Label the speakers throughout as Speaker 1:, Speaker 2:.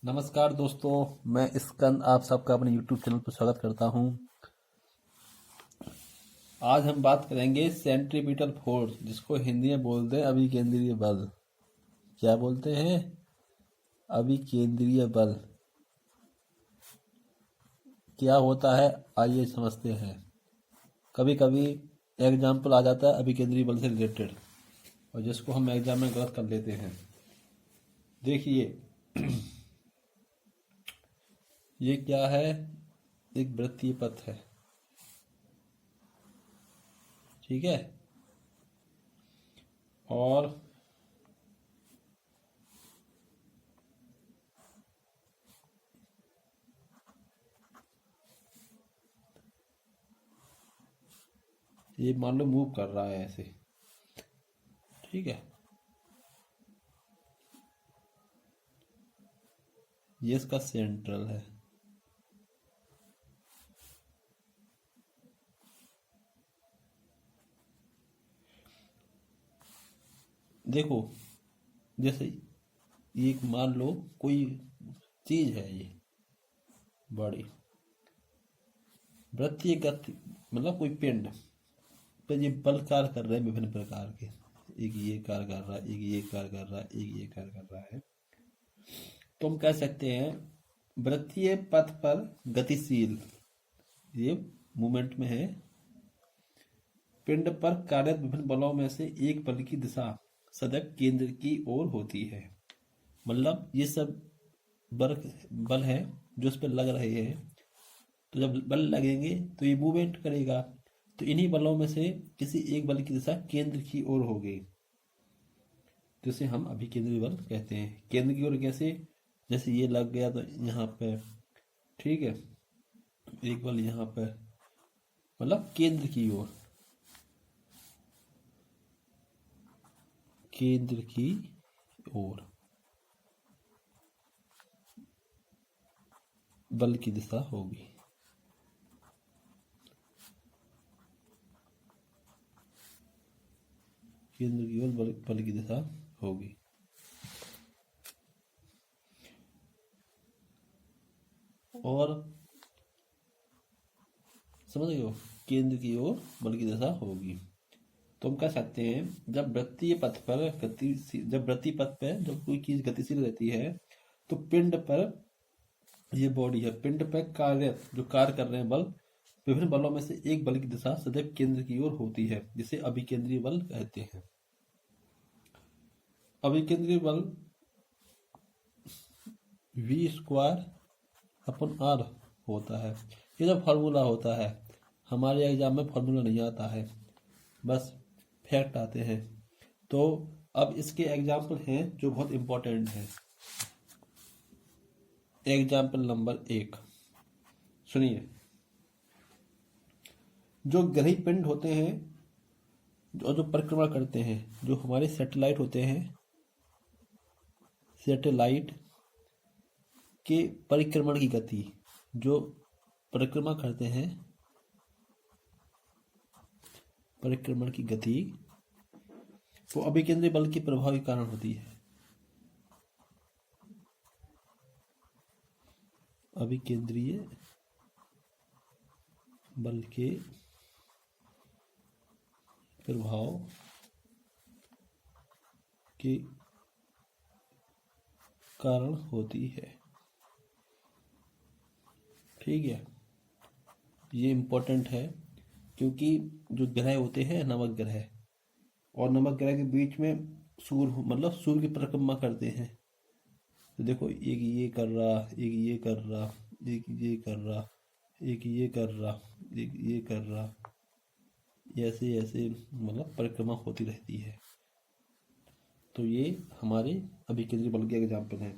Speaker 1: नमस्कार दोस्तों, मैं स्कंद आप सबका अपने YouTube चैनल पर स्वागत करता हूं। आज हम बात करेंगे सेंट्रीपिटल फोर्स, जिसको हिंदी में बोलते हैं अभिकेंद्रीय बल। क्या बोलते हैं? अभिकेंद्रीय बल क्या होता है, आइए समझते हैं। कभी कभी एग्जाम्पल आ जाता है अभिकेंद्रीय बल से रिलेटेड, और जिसको हम एग्जाम में गलत कर लेते हैं। देखिए, ये क्या है? एक वृत्तीय पथ है, ठीक है। और ये मान लो मूव कर रहा है ऐसे, ठीक है। ये इसका सेंट्रल है। देखो, जैसे ये मान लो कोई चीज है, ये बॉडी वृत्तीय गति, मतलब कोई पिंड पर ये बल कार्य कर रहे हैं विभिन्न प्रकार के। एक ये कार्य कर रहा है, एक ये कार्य कर रहा है, एक ये कार्य कर रहा है। तो हम कह सकते हैं वृत्तीय पथ पर गतिशील, ये मूवमेंट में है। पिंड पर कार्यरत विभिन्न बलों में से एक बल की दिशा सदैव केंद्र की ओर होती है। मतलब ये सब बल बल है जो इस पर लग रहे हैं। तो जब बल लगेंगे तो ये मूवमेंट करेगा। तो इन्हीं बलों में से किसी एक बल की दिशा केंद्र की ओर होगी, जिसे हम अभिकेंद्रीय बल कहते हैं। केंद्र की ओर कैसे? जैसे ये लग गया तो यहाँ पे, ठीक है, एक बल यहाँ पे, मतलब केंद्र की ओर, केंद्र की ओर बल की दिशा होगी। केंद्र की ओर बल की दिशा होगी। और समझ गए हो, केंद्र की ओर बल की दिशा होगी। तो हम कह सकते हैं जब वृत्तीय पथ पर जब कोई चीज गतिशील रहती है, तो पिंड पर, ये बॉडी है, पिंड पर जो कार्य कर रहे हैं बल, विभिन्न बलों में से एक बल की दिशा सदैव केंद्र की ओर होती है, जिसे अभिकेंद्रीय बल कहते हैं। अभिकेंद्रीय बल V² अपन R होता है। ये जो फॉर्मूला होता है, हमारे एग्जाम में फॉर्मूला नहीं आता है, बस फैक्ट आते हैं। तो अब इसके एग्जाम्पल हैं जो बहुत इंपॉर्टेंट हैं। एग्जाम्पल नंबर 1 सुनिए। जो ग्रही पिंड होते हैं, जो परिक्रमा करते हैं, जो हमारे सैटेलाइट होते हैं, सैटेलाइट के परिक्रमण की गति, जो परिक्रमा करते हैं, परिक्रमण की गति वो अभिकेंद्रीय बल के प्रभाव के कारण होती है। अभिकेंद्रीय बल के प्रभाव के कारण होती है, ठीक है। ये इम्पोर्टेंट है, क्योंकि जो ग्रह होते हैं नवक ग्रह, और नमक ग्रह के बीच में सूर्य, मतलब सूर्य की परिक्रमा करते हैं। तो देखो, एक ये कर रहा, एक ये कर रहा, एक ये कर रहा, एक ये कर रहा, एक ये कर रहा, ऐसे ऐसे मतलब परिक्रमा होती रहती है। तो ये हमारे अभिकेंद्रीय बल के एग्जाम्पल है।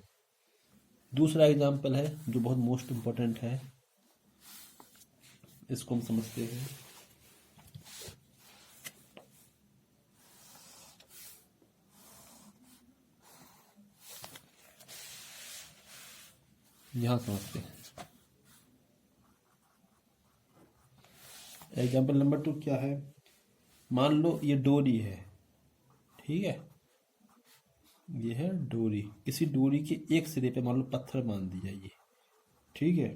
Speaker 1: दूसरा एग्जाम्पल है जो बहुत मोस्ट इम्पोर्टेंट है, इसको हम समझते हैं। यहां समझते हैं। एग्जाम्पल नंबर 2 क्या है? मान लो ये डोरी है, ठीक है। ये है डोरी। किसी डोरी के एक सिरे पे मान लो पत्थर बांध दिया ये, ठीक है,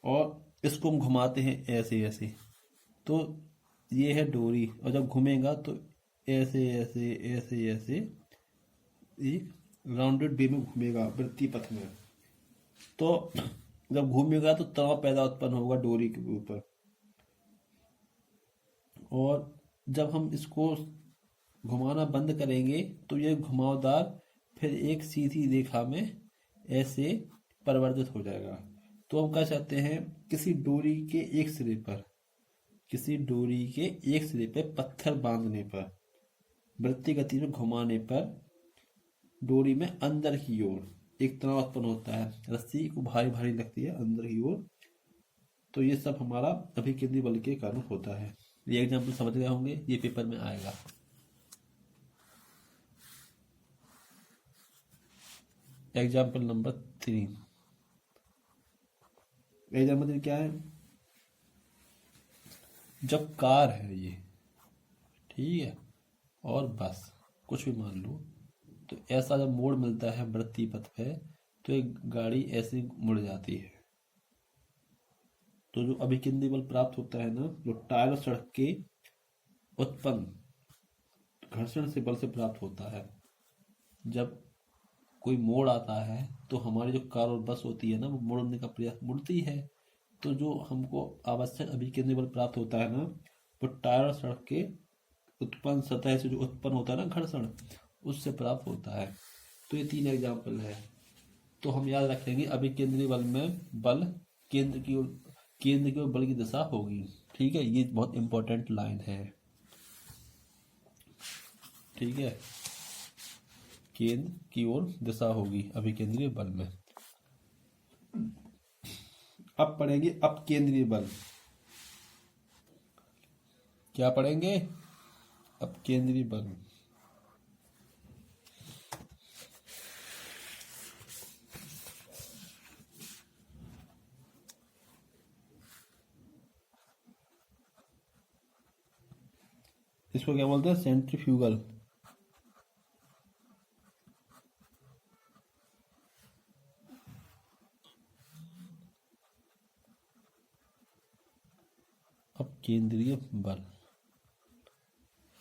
Speaker 1: और इसको हम घुमाते हैं ऐसे ऐसे, तो ये है डोरी, और जब घूमेगा तो ऐसे ऐसे ऐसे ऐसे एक राउंडेड वे में घूमेगा वृत्तीय पथ में। तो जब घूमेगा तो तनाव पैदा उत्पन्न होगा डोरी के ऊपर, और जब हम इसको घुमाना बंद करेंगे तो ये घुमावदार फिर एक सीधी रेखा में ऐसे परिवर्तित हो जाएगा। तो हम कह सकते हैं किसी डोरी के एक सिरे पर, किसी डोरी के एक सिरे पर पत्थर बांधने पर, वृत्तीय गति में घुमाने पर डोरी में अंदर की ओर एक तनाव उत्पन्न होता है, रस्सी को भारी भारी लगती है अंदर की ओर। तो ये सब हमारा अभिकेंद्री बल के कारण होता है। ये एग्जाम्पल समझ गए होंगे, ये पेपर में आएगा। Example number 3। एग्जाम्पल क्या है, जब कार है ये, ठीक है, और बस कुछ भी मान लो, तो ऐसा जब मोड़ मिलता है वृत्तीय पथ पे तो एक गाड़ी ऐसे मुड़ जाती है। तो जो अभिकेंद्री बल प्राप्त होता है ना, जो टायर और सड़क के उत्पन्न घर्षण से बल से प्राप्त होता है, जब कोई मोड़ आता है तो हमारी जो कार और बस होती है ना, वो मुड़ने का प्रयास मुड़ती है। तो जो हमको आवश्यक अभिकेंद्री बल प्राप्त होता है ना, वो टायर और सड़क के उत्पन्न सतह से जो उत्पन्न होता है ना घर्षण, उससे प्राप्त होता है। तो ये 3 एग्जाम्पल है। तो हम याद रखेंगे अभिकेंद्री बल में बल केंद्र की ओर बल की दिशा होगी, ठीक है, ये बहुत इंपॉर्टेंट लाइन है, ठीक है, केंद्र की ओर दिशा होगी अभिकेंद्रीय बल में। अब पढ़ेंगे अपकेंद्रीय बल। क्या पढ़ेंगे? अपकेंद्रीय बल। इसको क्या बोलते हैं? सेंट्रीफ्यूगल। अपकेंद्रीय बल,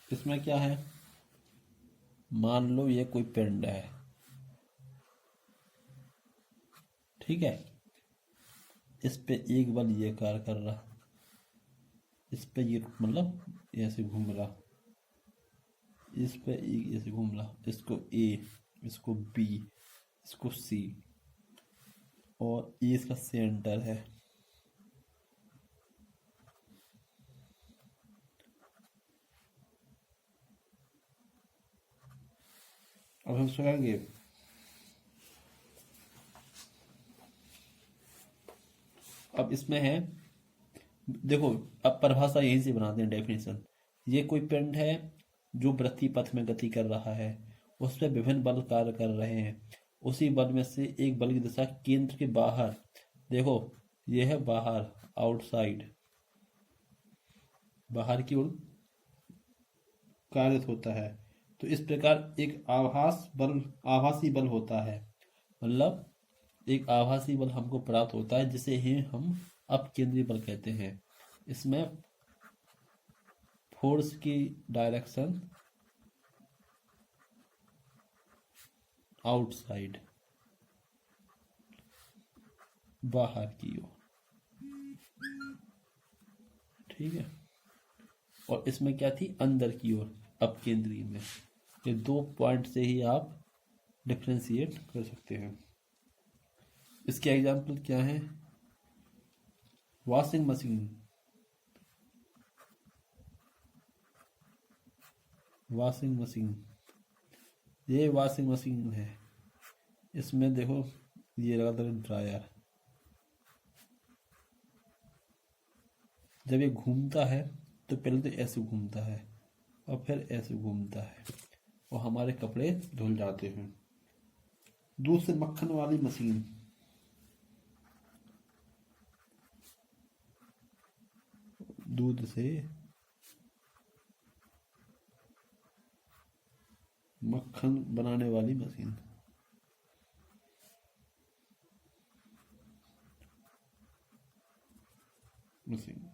Speaker 1: इसमें क्या है, मान लो ये कोई पिंड है, ठीक है, इस पे एक बल ये कार्य कर रहा, इस पे ये मतलब ऐसे घूम रहा, इस पे ऐसे घूम रहा, इसको ए, इसको बी, इसको सी, और ये इसका सेंटर है। अब हम सुनेंगे, अब इसमें है, देखो अब परिभाषा यहीं से बनाते हैं डेफिनेशन। ये कोई पिंड है जो वृत्तीय पथ में गति कर रहा है, उस पर विभिन्न बल कार्य कर रहे हैं, उसी बल में से एक बल की दिशा केंद्र के बाहर, देखो ये है बाहर, आउटसाइड, बाहर की ओर कार्यरत होता है। तो इस प्रकार एक आभासी बल होता है, मतलब एक आभासी बल हमको प्राप्त होता है, जिसे ही हम अपकेंद्रीय बल कहते हैं। इसमें फोर्स की डायरेक्शन आउटसाइड, बाहर की ओर, ठीक है, और इसमें क्या थी, अंदर की ओर, अपकेंद्रीय में। ये 2 पॉइंट से ही आप डिफ्रेंशिएट कर सकते हैं। इसके एग्जाम्पल क्या है, वॉशिंग मशीन, वॉशिंग मशीन, ये वॉशिंग मशीन है, इसमें देखो ये लगा था ड्रायर, जब ये घूमता है तो पहले तो ऐसे घूमता है और फिर ऐसे घूमता है, और हमारे कपड़े धुल जाते हैं। दूध से मक्खन वाली मशीन, दूध से मक्खन बनाने वाली मशीन। मशीन,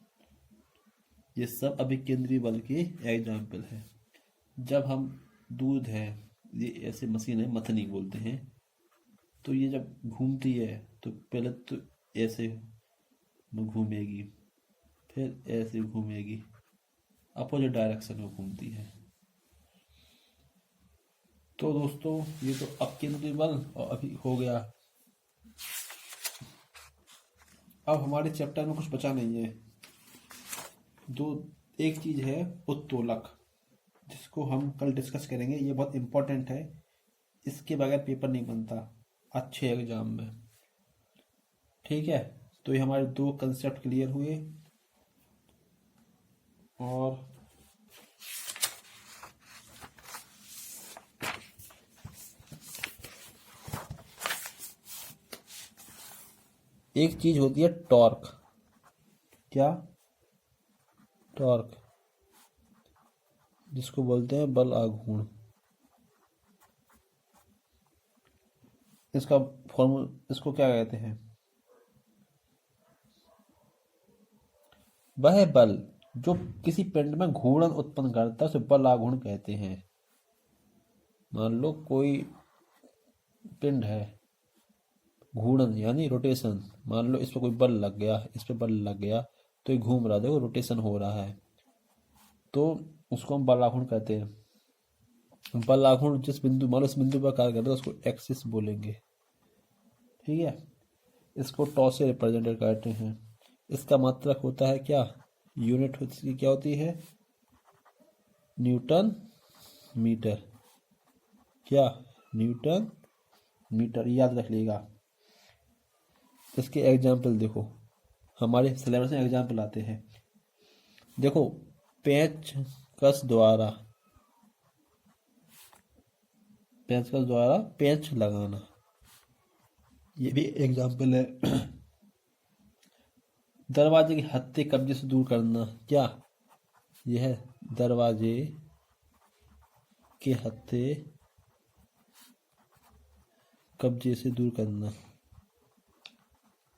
Speaker 1: ये सब अभी केंद्रीय बल के एग्जाम्पल है। जब हम दूध है, ये ऐसे मशीन है, मथनी बोलते हैं, तो ये जब घूमती है तो पहले तो ऐसे घूमेगी, फिर ऐसे घूमेगी, अपोजिट डायरेक्शन में घूमती है। तो दोस्तों ये तो अब केंद्रीय बल और अभी हो गया। अब हमारे चैप्टर में कुछ बचा नहीं है। एक चीज है उत्तोलक, जिसको हम कल डिस्कस करेंगे। ये बहुत इंपॉर्टेंट है, इसके बगैर पेपर नहीं बनता अच्छे एग्जाम में। ठीक है, तो ये हमारे 2 कंसेप्ट क्लियर हुए। और एक चीज होती है टॉर्क। क्या? टॉर्क, जिसको बोलते हैं बल आघूर्ण। इसका फॉर्मूला, इसको क्या कहते हैं? वह बल जो किसी पिंड में घूर्णन उत्पन्न करता है उसे बल आघूर्ण कहते हैं। मान लो कोई पिंड है, घूर्णन यानी रोटेशन, मान लो इस पर कोई बल लग गया, इस पर बल लग गया, तो ये घूम रहा है, देखो रोटेशन हो रहा है, तो उसको हम बल आघूर्ण कहते हैं। बल आघूर्ण जिस बिंदु, मान लो इस बिंदु पर कार्य करता है उसको एक्सिस बोलेंगे। ठीक है, इसको टॉ से रिप्रेजेंटेड करते हैं। इसका मात्रक होता है क्या? यूनिट इसकी क्या होती है? Newton metre. क्या? न्यूटन मीटर, याद रख लेगा। इसके एग्जाम्पल देखो, हमारे सिलेबस में एग्जाम्पल आते हैं। देखो, पेंचकस द्वारा पेंच लगाना, ये भी एग्जाम्पल है। दरवाजे के हत्थे कब्जे से दूर करना, क्या? यह है दरवाजे के हत्थे कब्जे से दूर करना,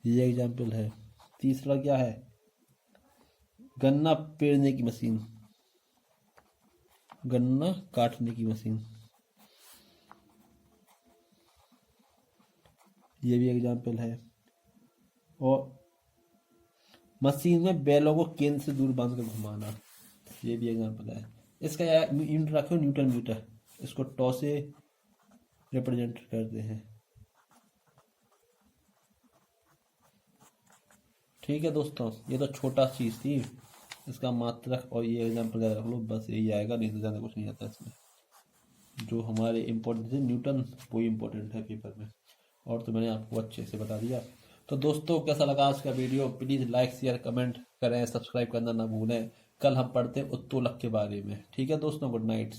Speaker 1: ये एग्जाम्पल है। तीसरा क्या है? गन्ना पेरने की मशीन, गन्ना काटने की मशीन, ये भी एग्जाम्पल है। और मशीन में बैलों को केंद्र से दूर बांध कर घुमाना, ये भी एग्जाम्पल है। इसका यूनिट रखो न्यूटन मीटर, इसको टॉ से रिप्रेजेंट करते हैं। ठीक है दोस्तों, ये तो छोटा चीज थी, इसका मात्रक और ये एग्जाम्पल रख लो, बस यही आएगा, नहीं तो ज़्यादा कुछ नहीं आता इसमें। जो हमारे इम्पोर्टेंट थे न्यूटन, वो इम्पोर्टेंट है पेपर में, और तो मैंने आपको अच्छे से बता दिया। तो दोस्तों कैसा लगा आज का video? Please like share comment करें, सब्सक्राइब करना ना भूलें। कल हम पढ़ते हैं उत्तोलक के बारे में। ठीक है दोस्तों, गुड नाइट।